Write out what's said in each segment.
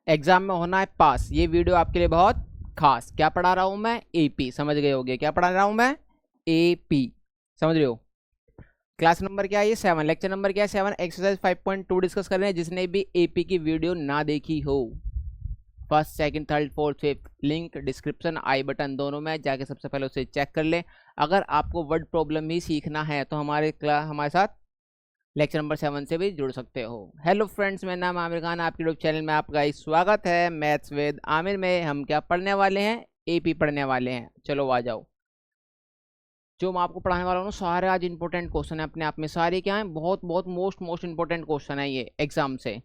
Exam में होना है पास। ये वीडियो आपके लिए बहुत खास। क्या पढ़ा रहा हूं मैं? एपी। समझ गए होगे क्या पढ़ा रहा हूं मैं? एपी। समझ रहे हो? क्लास नंबर क्या है? ये 7। लेक्चर नंबर क्या है? 7। एक्सरसाइज 5.2 डिस्कस कर रहे हैं। जिसने भी एपी की वीडियो ना देखी हो, first second third fourth fifth, link description आई बटन दोनों में जाके सबसे पहले उसे चेक कर ले। अगर आपको वर्ड प्रॉब्लम ही सीखना है तो हमारे साथ लेक्चर नंबर 7 से भी जुड़ सकते हो। हेलो फ्रेंड्स, मेरा नाम आमिर खान, आपके यूट्यूब चैनल में आपका स्वागत है। मैथ्स विद आमिर में हम क्या पढ़ने वाले हैं? एपी पढ़ने वाले हैं। चलो आ जाओ। जो मैं आपको पढ़ाने वाला हूँ सारे आज इंपॉर्टेंट क्वेश्चन है अपने आप में। सारे क्या है? बहुत बहुत मोस्ट इंपॉर्टेंट क्वेश्चन है ये एग्जाम से।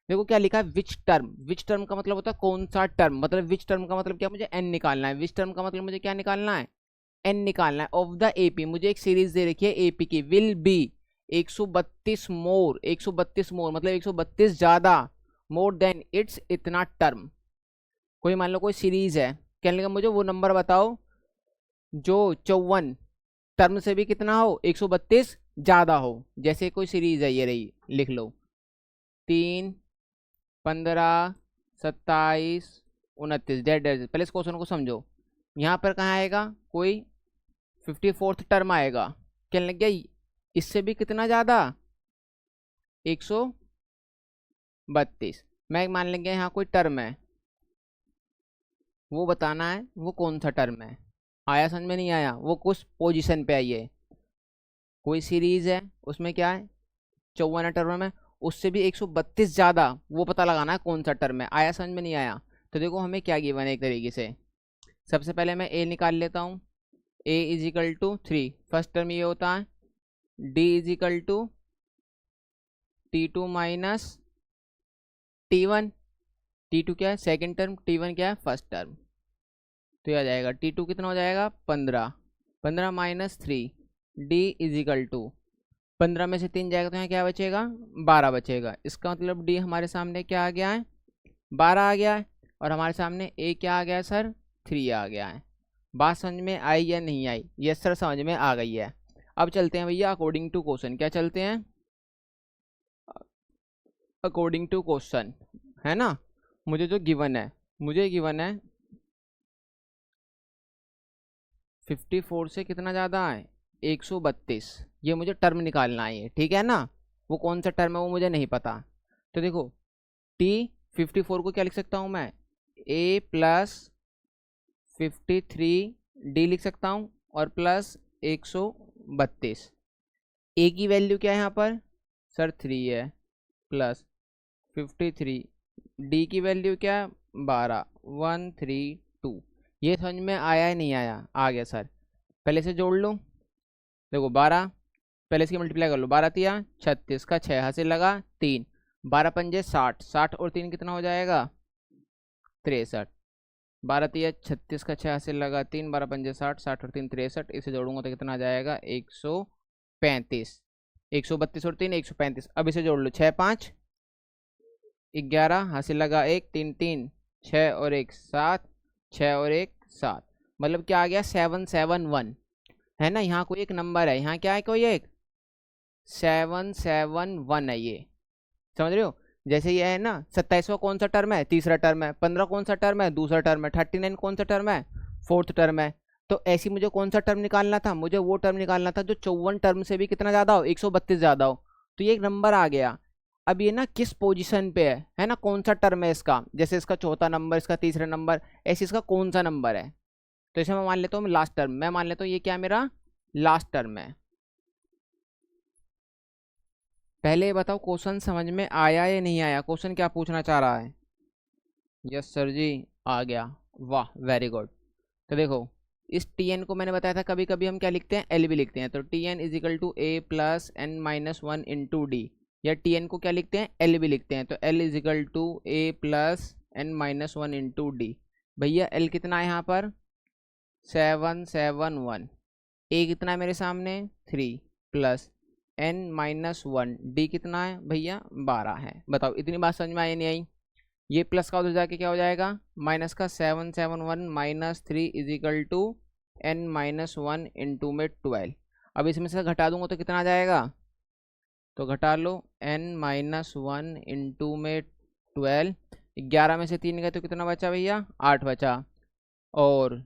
देखो क्या लिखा है, विच टर्म। विच टर्म का मतलब होता है कौन सा टर्म। मतलब विच टर्म का मतलब क्या? मुझे एन निकालना है। विच टर्म का मतलब मुझे क्या निकालना है? एन निकालना है। ऑफ द एपी, मुझे एक सीरीज दे रखी है एपी की। विल बी 132 मोर। 132 मोर मतलब 132 ज्यादा। मोर देन इट्स इतना टर्म। कोई मान लो कोई सीरीज है, कहने लगा मुझे वो नंबर बताओ जो 54 टर्म से भी कितना हो? 132 ज्यादा हो। जैसे कोई सीरीज है, ये रही, लिख लो। 3, 15, 27, 29। डेट। पहले इस क्वेश्चन को समझो। यहाँ पर कहाँ आएगा? कोई 54th टर्म आएगा। कहने लग गया इससे भी कितना ज्यादा? 132। मैं मान लेंगे यहाँ कोई टर्म है, वो बताना है वो कौन सा टर्म है। आया समझ में? नहीं आया? वो कुछ पोजीशन पे आई है। कोई सीरीज है, उसमें क्या है? 54 टर्म है। उससे भी 132 ज्यादा, वो पता लगाना है कौन सा टर्म है। आया समझ में? नहीं आया? तो देखो हमें क्या गिवन है एक तरीके से। सबसे पहले मैं ए निकाल लेता हूँ। A is equal to 3। First term ये होता है। D is equal to T2 minus T1। T2 क्या है? Second term. T1 क्या है? First term. तो ये आ जाएगा T2 कितना हो जाएगा? 15। 15 minus 3। D is equal to 15 में से 3 जाएगा तो यहाँ क्या बचेगा? 12 बचेगा। इसका मतलब डी हमारे सामने क्या आ गया है? 12 आ गया है। और हमारे सामने ए क्या आ गया है सर? 3 आ गया है। बात समझ में आई या नहीं आई? यस सर, समझ में आ गई है। अब चलते हैं भैया अकॉर्डिंग टू क्वेश्चन। क्या चलते हैं? अकॉर्डिंग टू क्वेश्चन, है ना। मुझे जो गिवन है, मुझे गिवन है 54 से कितना ज़्यादा है? 132। ये मुझे टर्म निकालना है ये, ठीक है ना। वो कौन सा टर्म है वो मुझे नहीं पता। तो देखो टी 54 को क्या लिख सकता हूँ मैं? ए प्लस 53 डी लिख सकता हूँ, और प्लस 132। ए की वैल्यू क्या है यहाँ पर? सर 3 है। प्लस 53। डी की वैल्यू क्या है? 12। 132। ये समझ में आया है नहीं आया? आ गया सर। पहले से जोड़ लूँ। देखो 12, पहले इसकी मल्टीप्लाई कर लो। 12 तिया 36 का 6 हासिल लगा 3। 12 पंजे 60। 60 और 3 कितना हो जाएगा? 63। 12 तिया 36 का 6 हासिल लगा 3। 12 पंजे 60। 60 और 3 63। इसे जोड़ूंगा तो कितना आ जाएगा? 135। 132 और 3 135। अब इसे जोड़ लो। 6 5 11 हासिल लगा 1। 3 3 6 और 1 7। 6 और 1 7। मतलब क्या आ गया? 771, है ना। यहाँ कोई एक नंबर है, यहाँ क्या है? कोई एक 771 है ये। समझ रहे हो? जैसे ये है ना, 27वां कौन सा टर्म है? तीसरा टर्म है। 15 कौन सा टर्म है? दूसरा टर्म है। 39 कौन सा टर्म है? फोर्थ टर्म है। तो ऐसी मुझे कौन सा टर्म निकालना था? मुझे वो टर्म निकालना था जो 54 टर्म से भी कितना ज्यादा हो? 132 ज्यादा हो। तो ये एक नंबर आ गया। अब ये ना किस पोजीशन पे है ना, कौन सा टर्म है इसका। जैसे इसका चौथा नंबर, इसका तीसरा नंबर, ऐसे इसका कौन सा नंबर है। तो इसे मैं मान लेता हूँ लास्ट टर्म। मैं मान लेता हूँ ये क्या मेरा लास्ट टर्म है। पहले ये बताओ क्वेश्चन समझ में आया या नहीं आया? क्वेश्चन क्या पूछना चाह रहा है? यस सर जी, आ गया। वाह वेरी गुड। तो देखो इस टी एन को मैंने बताया था, कभी कभी हम क्या लिखते हैं? एल भी लिखते हैं। तो T N is equal to a plus N minus one into d. या टी एन को क्या लिखते हैं? एल भी लिखते हैं। तो l is equal to a plus N minus one into d. भैया एल कितना है यहाँ पर? 771। ए कितना है मेरे सामने? 3। Plus N minus one, d कितना है भैया? 12 है। बताओ इतनी बात समझ में आई नहीं आई? ये प्लस का उधर जाके क्या हो जाएगा? माइनस का। 771 minus 3 is equal to n minus one into में 12। अब इसमें से घटा दूंगा तो कितना आ जाएगा? तो घटा लो। एन माइनस वन इंटू में 12। 11 में से 3 गए तो कितना बचा भैया, 8 बचा, और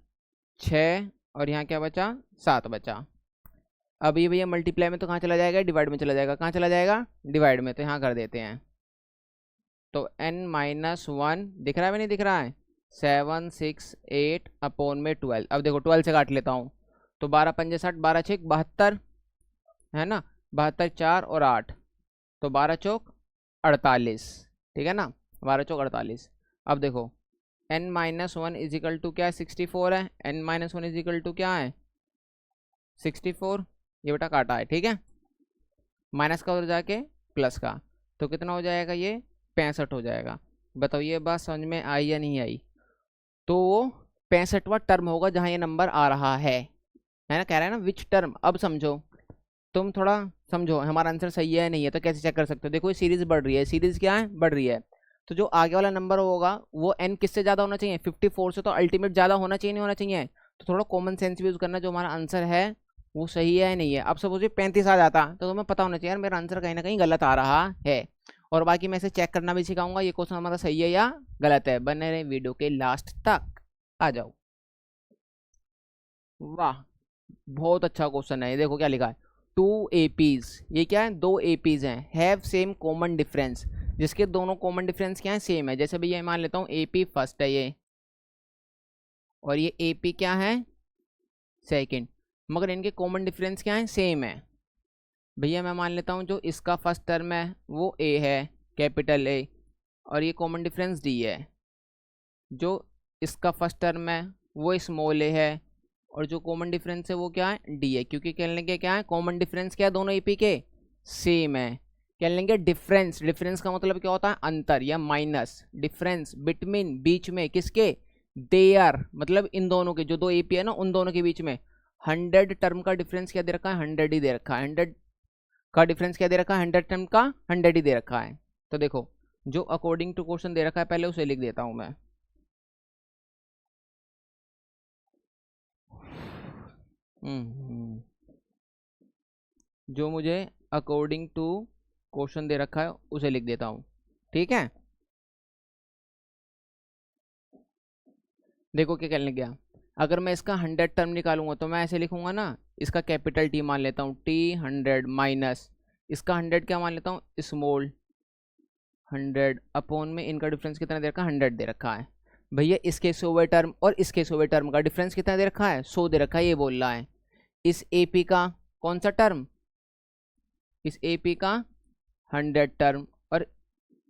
6, और यहाँ क्या बचा, 7 बचा। अब ये भैया मल्टीप्लाई में तो कहाँ चला जाएगा, डिवाइड में चला जाएगा। कहाँ चला जाएगा, डिवाइड में, तो यहाँ कर देते हैं। तो n-1 दिख रहा है, नहीं दिख रहा है, 7 6 8 अपॉन में 12। अब देखो 12 से काट लेता हूँ, तो 12 पंजे 60, 12 छः 72, है ना, 72 4 और 8, तो 12 चौक 48, ठीक है ना, 12 चौक 48। अब देखो n-1 इजिकल टू क्या है, 64 है, n-1 इजिकल टू क्या है, 64, ये बेटा काटा है, ठीक है, माइनस का उधर जाके प्लस का, तो कितना हो जाएगा, ये 65 हो जाएगा। बताओ ये बात समझ में आई या नहीं आई। तो वो 65वां टर्म होगा जहाँ ये नंबर आ रहा है ना, कह रहा है ना विच टर्म। अब समझो, तुम थोड़ा समझो हमारा आंसर सही है नहीं है, तो कैसे चेक कर सकते हो। देखो ये सीरीज बढ़ रही है, सीरीज क्या है, बढ़ रही है, तो जो आगे वाला नंबर होगा वो n किससे ज़्यादा होना चाहिए, 54 से, तो अल्टीमेट ज़्यादा होना चाहिए, नहीं होना चाहिए। तो थोड़ा कॉमन सेंस यूज़ करना, जो हमारा आंसर है वो सही है नहीं है। अब सपोज 35 आ जाता तो तुम्हें पता होना चाहिए यार मेरा आंसर कहीं ना कहीं गलत आ रहा है। और बाकी मैं इसे चेक करना भी सिखाऊंगा, ये क्वेश्चन हमारा सही है या गलत है। बने रहे वीडियो के लास्ट तक। आ जाओ, वाह बहुत अच्छा क्वेश्चन है। ये देखो क्या लिखा है, 2 APs, ये क्या है, 2 APs हैं, हैव सेम कॉमन डिफरेंस, जिसके दोनों कॉमन डिफरेंस क्या है, सेम है। जैसे भैया मान लेता हूँ AP फर्स्ट है ये, और ये AP क्या है, सेकंड, मगर इनके कॉमन डिफरेंस क्या है, सेम है। भैया मैं मान लेता हूँ जो इसका फर्स्ट टर्म है वो A है, कैपिटल A, और ये कॉमन डिफरेंस D है। जो इसका फर्स्ट टर्म है वो स्मॉल A है, और जो कॉमन डिफरेंस है वो क्या है, D है। क्योंकि कह लेंगे क्या है, कॉमन डिफरेंस क्या है, दोनों AP के सेम है। कह लेंगे डिफरेंस, डिफरेंस का मतलब क्या होता है, अंतर या माइनस, डिफरेंस बिटवीन, बीच में, किसके, देयर, मतलब इन दोनों के, जो 2 AP है ना उन दोनों के बीच में 100 टर्म का डिफरेंस क्या दे रखा है, 100 ही दे रखा है। 100 का डिफरेंस क्या दे रखा है, 100 टर्म का 100 ही दे रखा है। तो देखो जो अकॉर्डिंग टू क्वेश्चन दे रखा है पहले उसे लिख देता हूं मैं। जो मुझे अकॉर्डिंग टू क्वेश्चन दे रखा है उसे लिख देता हूँ, ठीक है। देखो क्या कहने गया, अगर मैं इसका 100 टर्म निकालूंगा तो मैं ऐसे लिखूंगा ना, इसका कैपिटल T मान लेता हूँ, T 100 माइनस इसका 100 क्या मान लेता हूँ, स्मॉल 100, अपॉन में इनका डिफरेंस कितना दे रखा है, 100 दे रखा है। भैया इसके 100वें टर्म और इसके 100वें टर्म का डिफरेंस कितना दे रखा है, 100 दे रखा है, ये बोल रहा है। इस AP का कौन सा टर्म, इस AP का 100 टर्म, और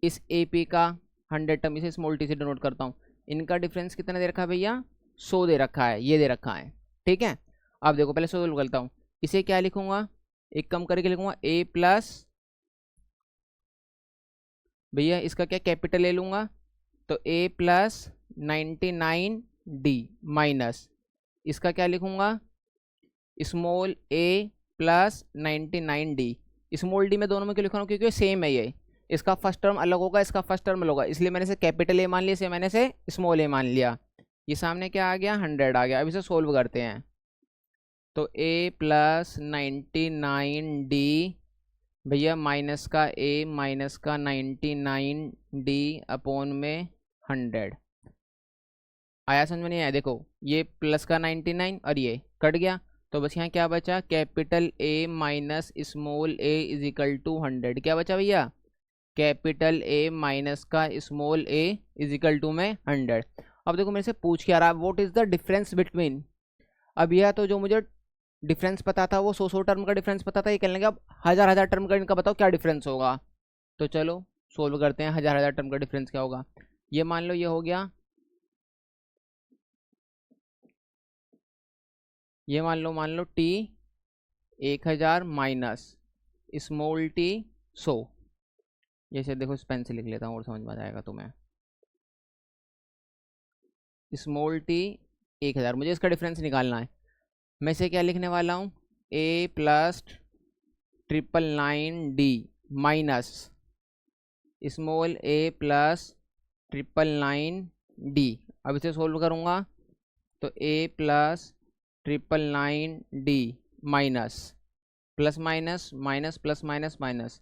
इस AP का 100 टर्म, इसे स्मॉल t से डिनोट करता हूँ, इनका डिफरेंस कितना दे रखा है भैया, 100 दे रखा है, ये दे रखा है, ठीक है। अब देखो पहले 100 निकलता हूँ, इसे क्या लिखूंगा, एक कम करके लिखूंगा A प्लस, भैया इसका क्या कैपिटल ले लूंगा, तो A प्लस 99D माइनस इसका क्या लिखूंगा, small A plus 99D। Small D में दोनों में क्यों लिख रहा हूँ, क्योंकि सेम है ये, इसका फर्स्ट टर्म अलग होगा, इसका फर्स्ट टर्म अलग होगा, इसलिए मैंने इसे कैपिटल A मान लिया, इसे मैंने इसे स्मॉल A मान लिया। ये सामने क्या आ गया, 100 आ गया। अब इसे सोल्व करते हैं, तो A प्लस 99D, भैया माइनस का A माइनस का 99D अपॉन में 100। आया समझ में नहीं आया, देखो ये प्लस का 99 और ये कट गया, तो बस यहाँ क्या बचा, capital A minus small a is equal to 100। क्या बचा भैया, कैपिटल A माइनस का small a is equal to में 100। अब देखो मेरे से पूछ क्या रहा है, what is the difference between. अब यह तो जो मुझे डिफरेंस पता था वो 100 टर्म का डिफरेंस पता था, ये कहने लगे अब हज़ार टर्म का इनका बताओ क्या डिफरेंस होगा। तो चलो सोल्व करते हैं, हज़ार टर्म का डिफरेंस क्या होगा। ये मान लो ये हो गया, ये मान लो T 1000 माइनस स्मॉल t 100। जैसे देखो इस पेन से लिख लेता हूँ और समझ में आ जाएगा तुम्हें। स्मॉल t 1000, मुझे इसका डिफरेंस निकालना है। मैं इसे क्या लिखने वाला हूँ, A plus 999D minus small a plus 999D। अब इसे सोल्व करूँगा तो A plus 999D minus plus minus minus plus minus minus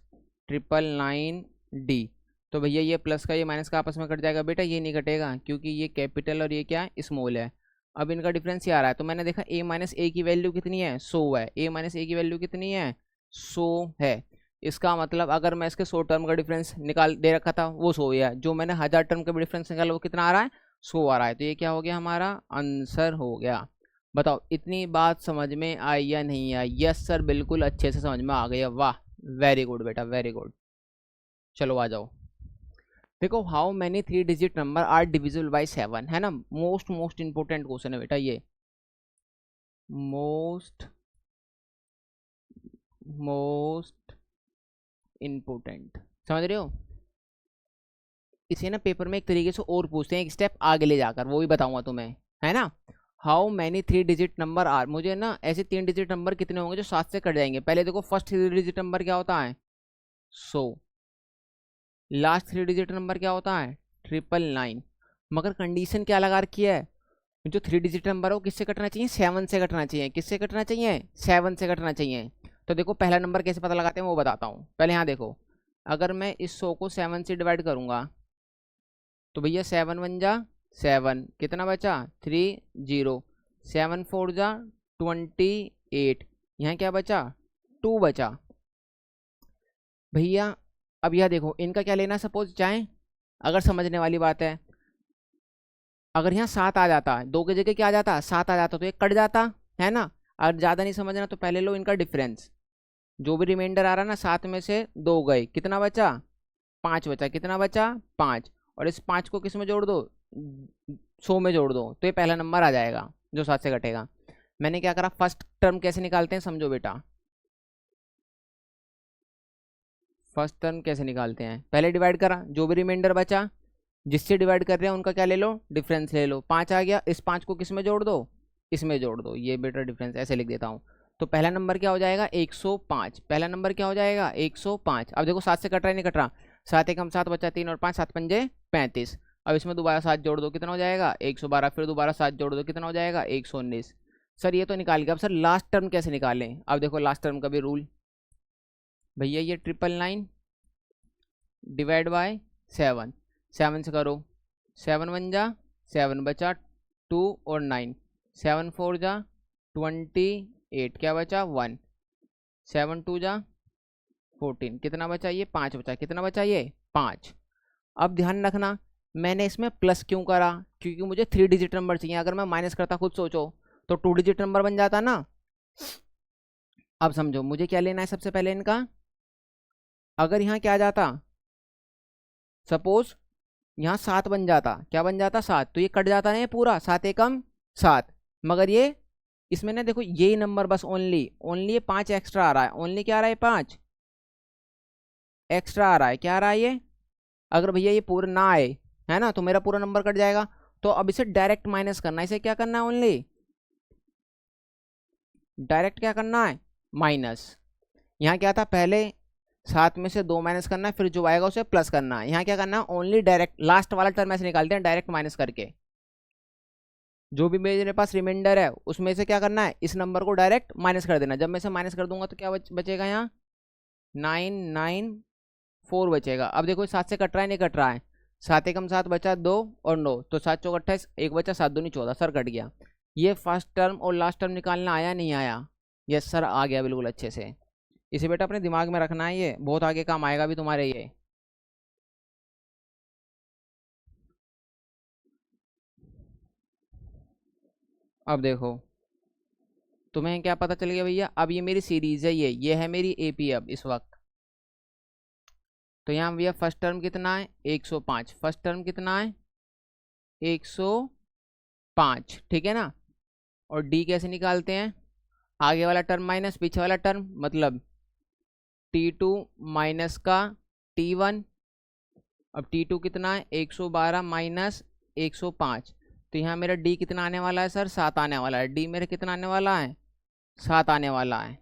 999D। तो भैया ये प्लस का ये माइनस का आपस में कट जाएगा बेटा, ये नहीं कटेगा क्योंकि ये कैपिटल और ये क्या है, स्मॉल है। अब इनका डिफरेंस ये आ रहा है, तो मैंने देखा a माइनस ए की वैल्यू कितनी है, 100 है। a माइनस ए की वैल्यू कितनी है, 100 है। इसका मतलब अगर मैं इसके 100 टर्म का डिफरेंस निकाल दे रखा था वो 100 है, जो मैंने 1000 टर्म का डिफरेंस निकाला वो कितना आ रहा है, 100 आ रहा है। तो ये क्या हो गया, हमारा आंसर हो गया। बताओ इतनी बात समझ में आई या नहीं आई? यस सर, बिल्कुल अच्छे से समझ में आ गई है, वाह वेरी गुड बेटा वेरी गुड। चलो आ जाओ, देखो how many 3 digit number are divisible by 7, है ना। मोस्ट इंपोर्टेंट क्वेश्चन है बेटा ये, मोस्ट इंपोर्टेंट, समझ रहे हो। इसे ना पेपर में एक तरीके से और पूछते हैं, एक स्टेप आगे ले जाकर, वो भी बताऊंगा तुम्हें, है ना। How many 3 digit number are, मुझे ना ऐसे 3 डिजिट नंबर कितने होंगे जो 7 से कट जाएंगे। पहले देखो फर्स्ट 3 डिजिट नंबर क्या होता है, 100। लास्ट 3 डिजिट नंबर क्या होता है, 999। मगर कंडीशन क्या लगा रखी है, जो 3 डिजिट नंबर हो किससे कटना चाहिए, 7 से कटना चाहिए। किससे कटना चाहिए, 7 से कटना चाहिए। तो देखो पहला नंबर कैसे पता लगाते हैं वो बताता हूँ। पहले यहाँ देखो, अगर मैं इस 100 को 7 से डिवाइड करूँगा तो भैया 7 1 जा 7, कितना बचा 3 0, 7 4 जा 28, यहाँ क्या बचा 2 बचा। भैया अब यह देखो इनका क्या लेना, सपोज चाहें, अगर समझने वाली बात है, अगर यहाँ 7 आ जाता, 2 की जगह क्या आ जाता, 7 आ जाता, तो ये कट जाता, है ना। अगर ज़्यादा नहीं समझना तो पहले लो इनका डिफरेंस, जो भी रिमाइंडर आ रहा ना 7 में से 2 गए, कितना बचा 5 बचा, कितना बचा 5, और इस 5 को किस में जोड़ दो, 100 में जोड़ दो, तो ये पहला नंबर आ जाएगा जो 7 से कटेगा। मैंने क्या करा, फर्स्ट टर्म कैसे निकालते हैं समझो बेटा। फर्स्ट टर्म कैसे निकालते हैं, पहले डिवाइड करा, जो भी रिमाइंडर बचा जिससे डिवाइड कर रहे हैं उनका क्या ले लो, डिफरेंस ले लो। 5 आ गया, इस 5 को किस में जोड़ दो, इसमें जोड़ दो, ये बेटा डिफरेंस ऐसे लिख देता हूँ। तो पहला नंबर क्या हो जाएगा 105, पहला नंबर क्या हो जाएगा 105। अब देखो 7 से कट रहा है नहीं कट रहा, 7 एकम 7 बचा 3 और 5 7 पंजे 35। अब इसमें दोबारा 7 जोड़ दो, कितना हो जाएगा 112, फिर दोबारा 7 जोड़ दो, कितना हो जाएगा 119। सर ये तो निकाल गया, अब सर लास्ट टर्म कैसे निकालें। अब देखो लास्ट टर्म का भी रूल, भैया ये 999 डिवाइड बाय 7, 7 से करो, 7 1 जा 7 बचा 2 और 9, 7 4 जा 28, क्या बचा 1, 7 2 जा 14, कितना बचा ये 5 बचा, कितना बचा ये 5। अब ध्यान रखना मैंने इसमें प्लस क्यों करा, क्योंकि मुझे 3 डिजिट नंबर चाहिए। अगर मैं माइनस करता खुद सोचो तो 2 डिजिट नंबर बन जाता ना। अब समझो मुझे क्या लेना है सबसे पहले इनका, अगर यहाँ क्या आ जाता, सपोज यहाँ 7 बन जाता, क्या बन जाता 7, तो ये कट जाता है पूरा, 7 एकम 7। मगर ये इसमें ना देखो ये नंबर बस ओनली ये 5 एक्स्ट्रा आ रहा है, ओनली क्या आ रहा है 5 एक्स्ट्रा आ रहा है, क्या आ रहा है ये। अगर भैया ये पूरा ना आए, है ना, तो मेरा पूरा नंबर कट जाएगा। तो अब इसे डायरेक्ट माइनस करना है, इसे क्या करना है ओनली डायरेक्ट क्या करना है माइनस। यहाँ क्या था पहले 7 में से 2 माइनस करना है, फिर जो आएगा उसे प्लस करना है। यहाँ क्या करना है ओनली डायरेक्ट लास्ट वाला टर्म ऐसे निकालते हैं डायरेक्ट माइनस करके, जो भी मेरे पास रिमाइंडर है उसमें से क्या करना है इस नंबर को डायरेक्ट माइनस कर देना। जब मैं इसे माइनस कर दूंगा तो क्या बचेगा यहाँ 994 बचेगा। अब देखो 7 से कट रहा है नहीं कट रहा है, 7 एकम 7 बचा 2 और 9, तो 7 चौक 28, 1 बचा 7 दूनी 14, सर कट गया। ये फर्स्ट टर्म और लास्ट टर्म निकालना आया नहीं आया, यस सर आ गया बिल्कुल अच्छे से। इसे बेटा अपने दिमाग में रखना है, ये बहुत आगे काम आएगा भी तुम्हारे ये। अब देखो तुम्हें क्या पता चल गया भैया, अब ये मेरी सीरीज है, ये है मेरी एपी अब इस वक्त। तो यहाँ भैया फर्स्ट टर्म कितना है 105, फर्स्ट टर्म कितना है 105, ठीक है ना। और डी कैसे निकालते हैं, आगे वाला टर्म माइनस पीछे वाला टर्म, मतलब T2 माइनस का T1। अब T2 कितना है 112 माइनस 105, तो यहाँ मेरा D कितना आने वाला है सर 7 आने वाला है। D मेरा कितना आने वाला है 7 आने वाला है,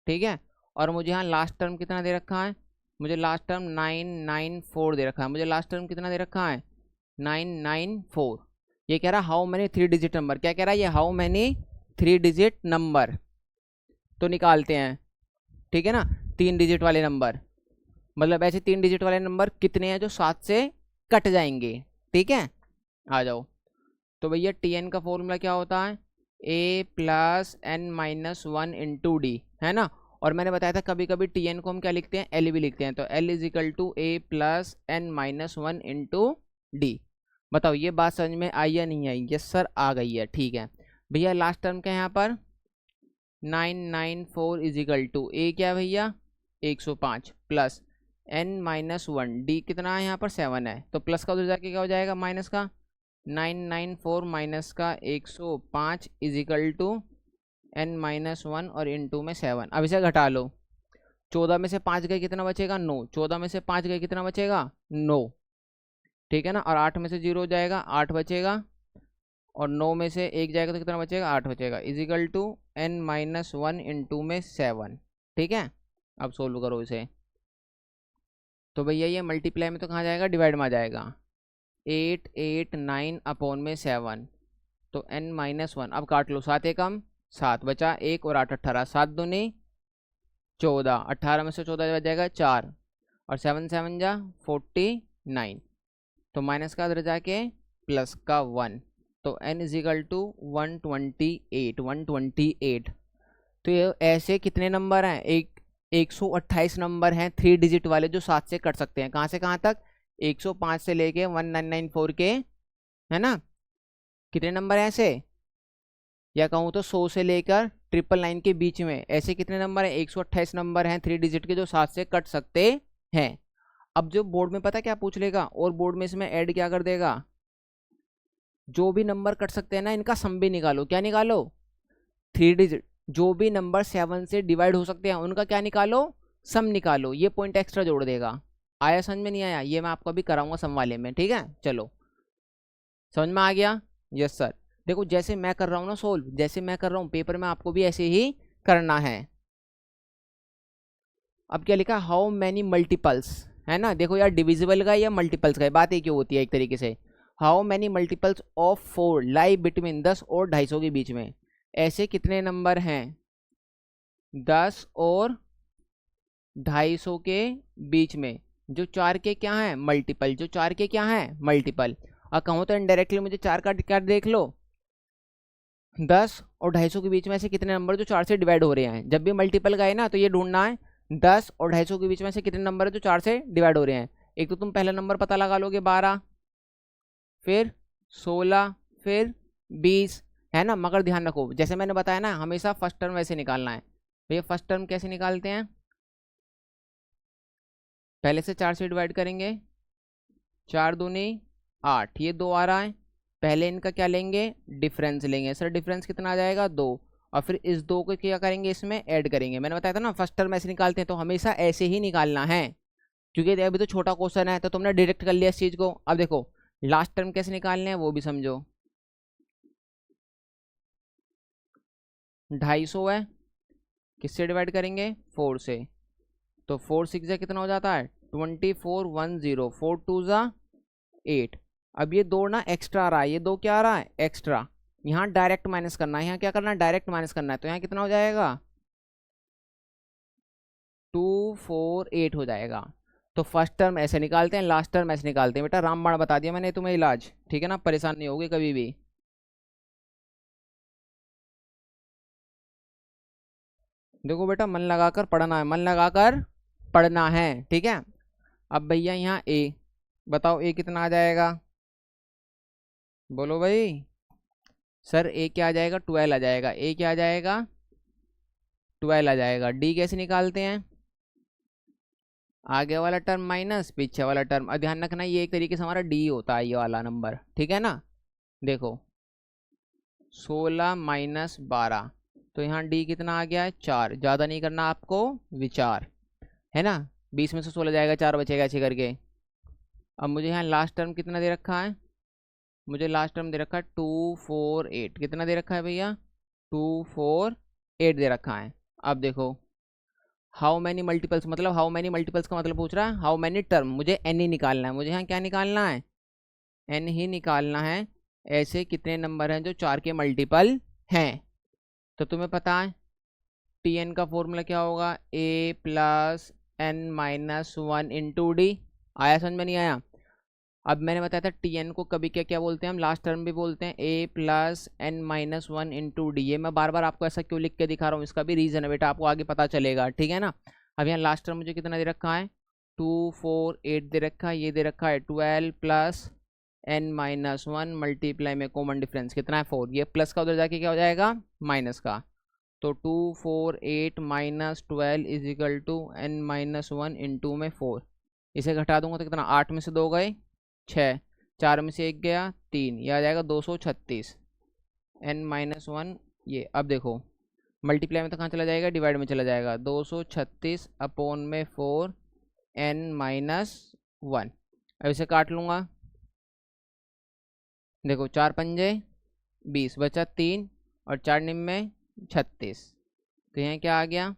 ठीक है। और मुझे यहाँ लास्ट टर्म कितना दे रखा है, मुझे लास्ट टर्म 994 दे रखा है, मुझे लास्ट टर्म कितना दे रखा है 994। ये कह रहा हाउ मैनी 3 डिजिट नंबर, क्या कह रहा है ये हाउ मैनी 3 डिजिट नंबर। तो निकालते हैं, ठीक है ना, 3 डिजिट वाले नंबर। मतलब ऐसे 3 डिजिट वाले नंबर कितने हैं जो 7 से कट जाएंगे। ठीक है, आ जाओ। तो भैया टी एन का फॉर्मूला क्या होता है, A plus N minus one into D, है ना। और मैंने बताया था कभी कभी टी एन को हम क्या लिखते हैं, एल भी लिखते हैं। तो l is equal to a plus N minus one into d. बताओ ये बात समझ में आई या नहीं आई? यस सर आ गई है। ठीक है भैया, लास्ट टर्म क्या है यहाँ पर, 994 इज इक्वल टू ए क्या है भैया 105 plus N minus one, d कितना है यहाँ पर 7 है, तो प्लस का उधर जाके क्या हो जाएगा माइनस का, 994 माइनस का 105 is equal to n minus one और इंटू में 7। अब इसे घटा लो, 14 में से 5 गए कितना बचेगा 9, 14 में से 5 गए कितना बचेगा 9, ठीक है ना। और 8 में से 0 हो जाएगा 8 बचेगा, और 9 में से 1 जाएगा तो कितना बचेगा 8 बचेगा, is equal to n minus one into में 7। ठीक है, अब सोल्व करो इसे। तो भैया ये मल्टीप्लाई में तो कहाँ जाएगा, डिवाइड में आ जाएगा, 8 8 9 अपॉन में 7, तो n माइनस वन। अब काट लो, 7 एकम 7 बचा 1 और 8 18, 7 दूनी 14, 18 में से 14 बच जाएगा 4, और 7 7 जा 49, तो माइनस का उधर जाके प्लस का 1, तो n इज इक्वल टू 128 128। तो ये ऐसे कितने नंबर हैं, 128 नंबर हैं 3 डिजिट वाले जो 7 से कट सकते हैं। कहाँ से कहाँ तक, 105 से लेके 1994 के, है ना। कितने नंबर हैं ऐसे, या कहूँ तो 100 से लेकर 999 के बीच में ऐसे कितने नंबर हैं, 128 नंबर हैं 3 डिजिट के जो 7 से कट सकते हैं। अब जो बोर्ड में पता क्या पूछ लेगा, और बोर्ड में इसमें ऐड क्या कर देगा, जो भी नंबर कट सकते हैं ना इनका सम भी निकालो। क्या निकालो, 3 डिजिट जो भी नंबर 7 से डिवाइड हो सकते हैं उनका क्या निकालो, सम निकालो। ये पॉइंट एक्स्ट्रा जोड़ देगा। आया समझ में नहीं आया, ये मैं आपको अभी कराऊंगा सम वाले में। ठीक है चलो, समझ में आ गया? Yes sir. देखो जैसे मैं कर रहा हूँ ना सोल्व, जैसे मैं कर रहा हूँ पेपर में आपको भी ऐसे ही करना है। अब क्या लिखा, हाउ मैनी मल्टीपल्स, है ना। देखो यार डिविजिबल का या मल्टीपल्स का बात ही क्यों होती है एक तरीके से। How many multiples of 4 lie between 10 और 250 के बीच में, ऐसे कितने नंबर हैं 10 और 250 के बीच में जो 4 के क्या हैं मल्टीपल, जो 4 के क्या हैं मल्टीपल। और कहूँ तो इनडायरेक्टली मुझे 4 का क्या देख लो, 10 और 250 के बीच में ऐसे कितने नंबर जो 4 से डिवाइड हो रहे हैं। जब भी मल्टीपल का है ना तो ये ढूंढना है 10 और 250 के बीच में से कितने नंबर है जो 4 से डिवाइड हो रहे हैं। एक तो तुम पहला नंबर पता लगा लोगे 12, फिर 16, फिर 20, है ना। मगर ध्यान रखो जैसे मैंने बताया ना, हमेशा फर्स्ट टर्म वैसे निकालना है। भैया फर्स्ट टर्म कैसे निकालते हैं, पहले से 4 से डिवाइड करेंगे, 4 दूनी 8, ये 2 आ रहा है। पहले इनका क्या लेंगे, डिफरेंस लेंगे। सर डिफरेंस कितना आ जाएगा 2, और फिर इस 2 को क्या करेंगे इसमें ऐड करेंगे। मैंने बताया था ना फर्स्ट टर्म ऐसे निकालते हैं, तो हमेशा ऐसे ही निकालना है। क्योंकि अभी तो छोटा क्वेश्चन है तो तुमने डायरेक्ट कर लिया इस चीज़ को। अब देखो लास्ट टर्म कैसे निकालने हैं वो भी समझो। 250 है, किससे डिवाइड करेंगे 4 से, तो 4 6 कितना हो जाता है 24 10, 4 2 जा 8। अब ये 2 ना एक्स्ट्रा आ रहा है, ये 2 क्या आ रहा है एक्स्ट्रा, यहाँ डायरेक्ट माइनस करना है। यहाँ क्या करना है डायरेक्ट माइनस करना है, तो यहाँ कितना हो जाएगा 248 हो जाएगा। तो फर्स्ट टर्म ऐसे निकालते हैं, लास्ट टर्म ऐसे निकालते हैं। बेटा रामबाण बता दिया मैंने तुम्हें इलाज, ठीक है ना, परेशान नहीं होगी कभी भी। देखो बेटा मन लगाकर पढ़ना है, मन लगाकर पढ़ना है, ठीक है। अब भैया यहाँ ए बताओ, ए कितना आ जाएगा, बोलो भाई। सर ए क्या आ जाएगा 12 आ जाएगा, ए क्या आ जाएगा 12 आ जाएगा। डी कैसे निकालते हैं, आगे वाला टर्म माइनस पीछे वाला टर्म। और ध्यान रखना ये एक तरीके से हमारा डी होता है ये वाला नंबर, ठीक है ना। देखो 16 माइनस 12, तो यहाँ डी कितना आ गया है 4। ज़्यादा नहीं करना आपको विचार, है ना। 20 में से 16 जाएगा 4 बचेगा ऐसे करके। अब मुझे यहाँ लास्ट टर्म कितना दे रखा है, मुझे लास्ट टर्म दे रखा है 248। कितना दे रखा है भैया 248 दे रखा है। अब देखो हाउ मैनी मल्टीपल्स, मतलब हाउ मैनी मल्टीपल्स का मतलब पूछ रहा है हाउ मैनी टर्म, मुझे एन ही निकालना है। मुझे यहाँ क्या निकालना है एन ही निकालना है। ऐसे कितने नंबर हैं जो 4 के मल्टीपल हैं। तो तुम्हें पता है टी एन का फॉर्मूला क्या होगा, A plus N minus one into D. आया समझ में नहीं आया? अब मैंने बताया था टी एन को कभी क्या क्या बोलते हैं हम, लास्ट टर्म भी बोलते हैं, A plus N minus one into D. ये मैं बार बार आपको ऐसा क्यों लिख के दिखा रहा हूँ, इसका भी रीज़न है बेटा, आपको आगे पता चलेगा, ठीक है ना। अब यहाँ लास्ट टर्म मुझे कितना दे रखा है, 2 4 8 दे रखा है, ये दे रखा है 12 plus N minus one multiply में कॉमन डिफरेंस कितना है 4, ये प्लस का उधर जाके क्या हो जाएगा माइनस का, तो 2 4 8 minus 12 is equal to n minus one into में 4। इसे घटा दूंगा तो कितना, 8 में से 2 गए 6, 4 में से 1 गया 3, यह आ जाएगा 236 एन माइनस वन। ये अब देखो मल्टीप्लाई में तो कहाँ चला जाएगा, डिवाइड में चला जाएगा, 236 अपॉन में 4 एन माइनस वन। अब इसे काट लूँगा, देखो 4 पंजे 20 बचा 3 और 4 निम में 36, तो यहाँ क्या आ गया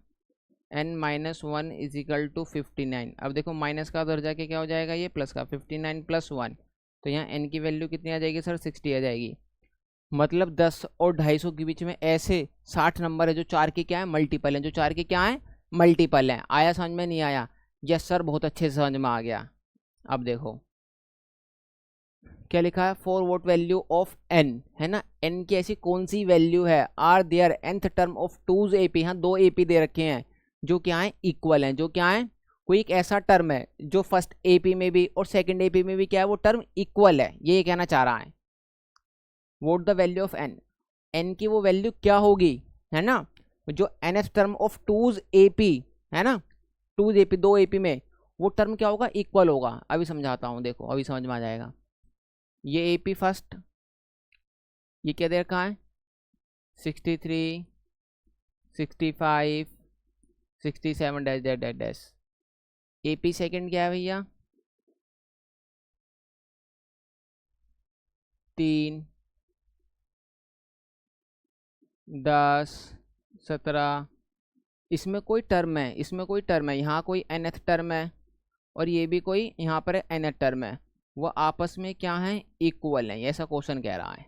n minus one is equal to 59। अब देखो माइनस का उधर जाके क्या हो जाएगा, ये प्लस का 59 प्लस 1, तो यहाँ n की वैल्यू कितनी आ जाएगी सर 60 आ जाएगी। मतलब 10 और 250 के बीच में ऐसे 60 नंबर है जो 4 के क्या है मल्टीपल हैं, जो 4 के क्या है मल्टीपल हैं। आया समझ में नहीं आया? यस सर, बहुत अच्छे से समझ में आ गया। अब देखो क्या लिखा है, for what value of n, है ना, n की ऐसी कौन सी वैल्यू है, are there nth term of two AP, यहाँ 2 एपी दे रखे हैं जो क्या है इक्वल हैं, जो क्या है कोई एक ऐसा टर्म है जो फर्स्ट एपी में भी और सेकंड एपी में भी क्या है वो टर्म इक्वल है, ये कहना चाह रहा है। What the value of n, n की वो वैल्यू क्या होगी, है ना, जो nth term of two AP है ना, टूज एपी 2 एपी में वो टर्म क्या होगा इक्वल होगा। अभी समझाता हूँ, देखो अभी समझ में आ जाएगा। ये एपी फर्स्ट, ये क्या दे रखा है 63 65 67 dash dash dash dash. AP second क्या है भैया 3 10 17, इसमें कोई टर्म है, इसमें कोई टर्म है, यहाँ कोई nth टर्म है और ये भी कोई यहाँ पर nth टर्म है, वो आपस में क्या है इक्वल है, ऐसा क्वेश्चन कह रहा है।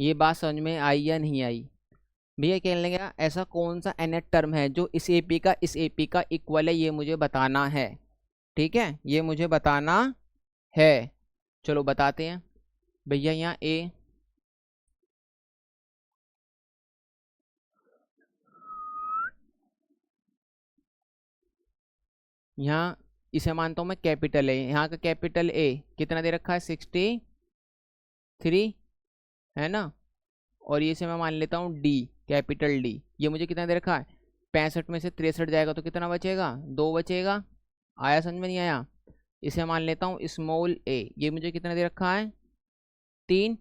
ये बात समझ में आई या नहीं आई भैया? कहने लगा ऐसा कौन सा nth टर्म है जो इस एपी का इस एपी का इक्वल है, ये मुझे बताना है, ठीक है, ये मुझे बताना है। चलो बताते हैं भैया। यहाँ ए यहाँ इसे मानता हूँ मैं कैपिटल ए, यहाँ का कैपिटल ए कितना दे रखा है 63 है ना, और ये से मैं मान लेता हूँ डी कैपिटल डी, ये मुझे कितना दे रखा है 65 में से 63 जाएगा तो कितना बचेगा 2 बचेगा। आया समझ में नहीं आया? इसे मान लेता हूँ स्मॉल ए, ये मुझे कितना दे रखा है 3।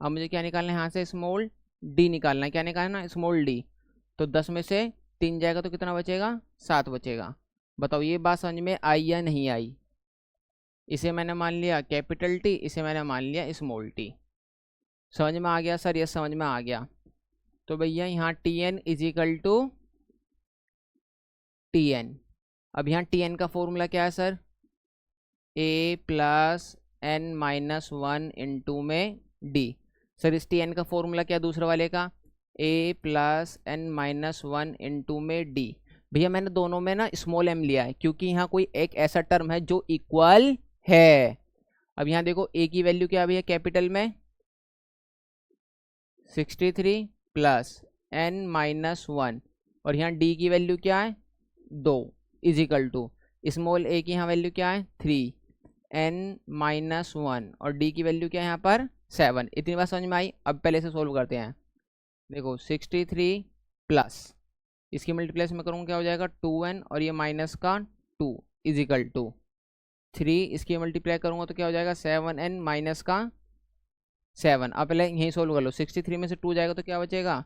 अब मुझे क्या निकालना है यहाँ से स्मॉल डी निकालना है, क्या निकालना है स्मॉल डी, तो 10 में से 3 जाएगा तो कितना बचेगा 7 बचेगा। बताओ ये बात समझ में आई या नहीं आई? इसे मैंने मान लिया कैपिटल टी, इसे मैंने मान लिया स्मॉल टी। समझ में आ गया सर? ये समझ में आ गया। तो भैया यहाँ T N is equal to T N. अब यहाँ टी एन का फॉर्मूला क्या है sir, A plus N minus one into में डी। सर इस टी एन का फॉर्मूला क्या दूसरे वाले का, A plus N minus one into में डी। भैया मैंने दोनों में ना स्मॉल एम लिया है क्योंकि यहाँ कोई एक ऐसा टर्म है जो इक्वल है। अब यहाँ देखो ए की वैल्यू क्या है भैया कैपिटल में 63 प्लस एन माइनस वन, और यहाँ डी की वैल्यू क्या है 2 इज इक्वल टू स्मॉल ए की यहाँ वैल्यू क्या है 3 एन माइनस वन, और डी की वैल्यू क्या है यहाँ पर 7। इतनी बात समझ में आई? अब पहले से सोल्व करते हैं। देखो 63 प्लस इसकी मल्टीप्लाई में करूँगा क्या हो जाएगा 2n, और ये माइनस का 2 इज इक्वल टू 3, इसकी मल्टीप्लाई करूँगा तो क्या हो जाएगा 7n माइनस का 7। अब पहले यहीं सोल्व कर लो, 63 में से 2 जाएगा तो क्या बचेगा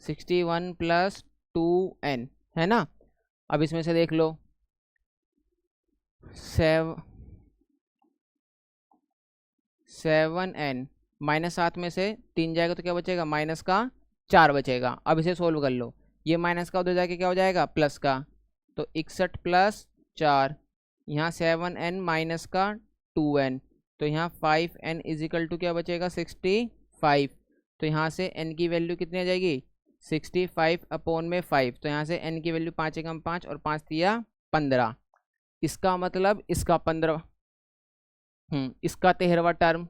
61 प्लस 2n, है ना। अब इसमें से देख लो 7n माइनस 7 में से 3 जाएगा तो क्या बचेगा माइनस का 4 बचेगा। अब इसे सोल्व कर लो, ये माइनस का उधर जाके क्या हो जाएगा प्लस का, तो 61 प्लस 4, यहाँ 7n माइनस का 2n, तो यहाँ 5n इज इक्वल टू क्या बचेगा 65। तो यहाँ से n की वैल्यू कितनी आ जाएगी 65 अपॉन में 5, तो यहाँ से n की वैल्यू 5 एकम 5 और 5 दिया 15, इसका मतलब इसका 15, इसका 13वां टर्म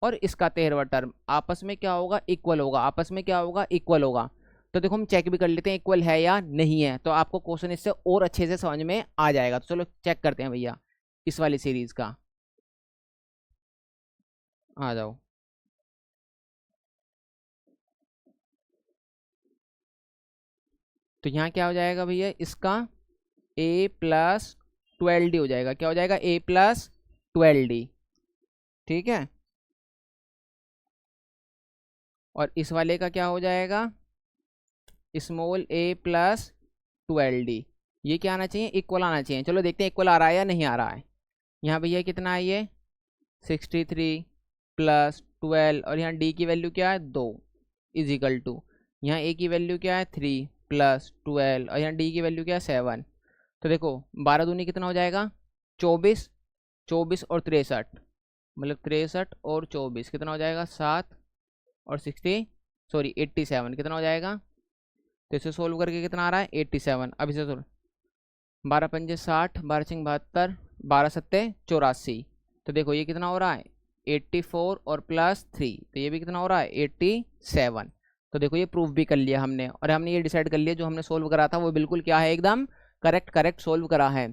और इसका 13वां टर्म आपस में क्या होगा, इक्वल होगा, आपस में क्या होगा, इक्वल होगा। तो देखो हम चेक भी कर लेते हैं इक्वल है या नहीं है, तो आपको क्वेश्चन इससे और अच्छे से समझ में आ जाएगा। तो चलो चेक करते हैं भैया इस वाली सीरीज का, आ जाओ। तो यहाँ क्या हो जाएगा भैया, इसका a प्लस 12d हो जाएगा, क्या हो जाएगा, a प्लस 12d, ठीक है। और इस वाले का क्या हो जाएगा, स्मॉल a प्लस 12d, ये क्या आना चाहिए, इक्वल आना चाहिए। चलो देखते हैं इक्वल आ रहा है या नहीं आ रहा है। यहाँ भैया कितना है ये 63 प्लस 12, और यहाँ d की वैल्यू क्या है 2 इज इक्वल टू, यहाँ a की वैल्यू क्या है 3 प्लस 12, और यहाँ d की वैल्यू क्या है 7। तो देखो 12 दूनी कितना हो जाएगा 24, 24 और 63, मतलब 63 और 24 कितना हो जाएगा 7 और 87 कितना हो जाएगा। तो इसे सोल्व करके कितना आ रहा है 87। अब इसे सोल्व, 12 पंजे 60, 12 छिंग 72, 12 सत्ते 84। तो देखो ये कितना हो रहा है 84 और प्लस 3, तो ये भी कितना हो रहा है 87। तो देखो ये प्रूफ भी कर लिया हमने, और हमने ये डिसाइड कर लिया जो हमने सोल्व करा था वो बिल्कुल क्या है, एकदम करेक्ट सोल्व करा है।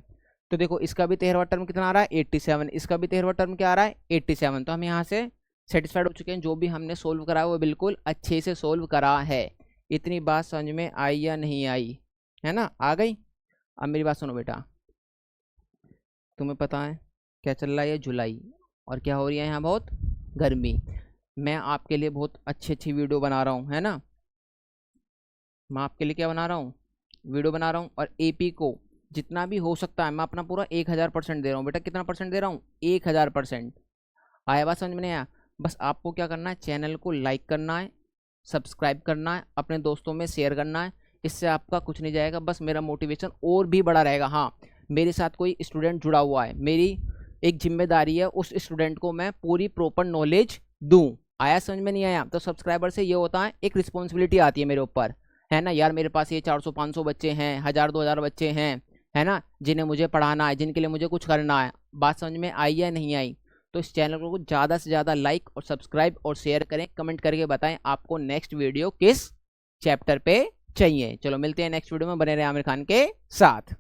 तो देखो इसका भी 13वां टर्म कितना आ रहा है 87, इसका भी 13वां टर्म क्या आ रहा है 87। तो हम यहाँ से सेटिस्फाइड हो चुके हैं, जो भी हमने सोल्व करा है वो बिल्कुल अच्छे से सोल्व करा है। इतनी बात समझ में आई या नहीं आई, है ना, आ गई। अब मेरी बात सुनो बेटा, तुम्हें पता है क्या चल रहा है, जुलाई, और क्या हो रही है यहाँ बहुत गर्मी। मैं आपके लिए बहुत अच्छी वीडियो बना रहा हूँ, है ना, मैं आपके लिए क्या बना रहा हूँ, वीडियो बना रहा हूँ। और एपी को जितना भी हो सकता है मैं अपना पूरा 1000% दे रहा हूँ। बेटा कितना परसेंट दे रहा हूँ 1000%। आया बात समझ में नहीं आया, बस आपको क्या करना है, चैनल को लाइक करना है, सब्सक्राइब करना है, अपने दोस्तों में शेयर करना है। इससे आपका कुछ नहीं जाएगा, बस मेरा मोटिवेशन और भी बड़ा रहेगा। हाँ, मेरे साथ कोई स्टूडेंट जुड़ा हुआ है, मेरी एक जिम्मेदारी है उस स्टूडेंट को मैं पूरी प्रॉपर नॉलेज दूँ। आया समझ में नहीं आया, तो सब्सक्राइबर से ये होता है एक रिस्पॉन्सिबिलिटी आती है मेरे ऊपर, है ना यार, मेरे पास ये 400-500 बच्चे हैं, 1000-2000 बच्चे हैं, है ना, जिन्हें मुझे पढ़ाना है, जिनके लिए मुझे कुछ करना है। बात समझ में आई या नहीं आई। तो इस चैनल को ज़्यादा से ज़्यादा लाइक और सब्सक्राइब और शेयर करें, कमेंट करके बताएं आपको नेक्स्ट वीडियो किस चैप्टर पे चाहिए। चलो मिलते हैं नेक्स्ट वीडियो में, बने रहे आमिर खान के साथ।